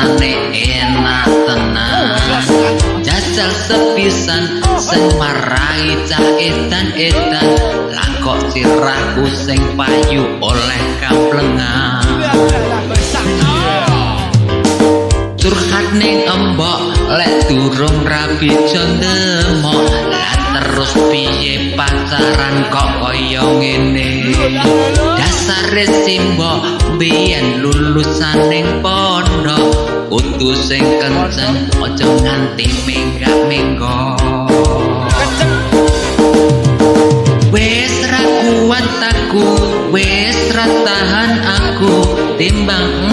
rasane enak tenan jajal sepisan sing marai cah edan-edan lah kok sirahku sing payu oleh kamplengan curhat ning embok lek durung rabi jondemok lah terus piye pacaran kok kaya ngene dasare simbok biyen lulusan ning pondok kudu sing kenceng aja nganti menggak-menggok wis ra kuat aku wis ra tahan aku timbang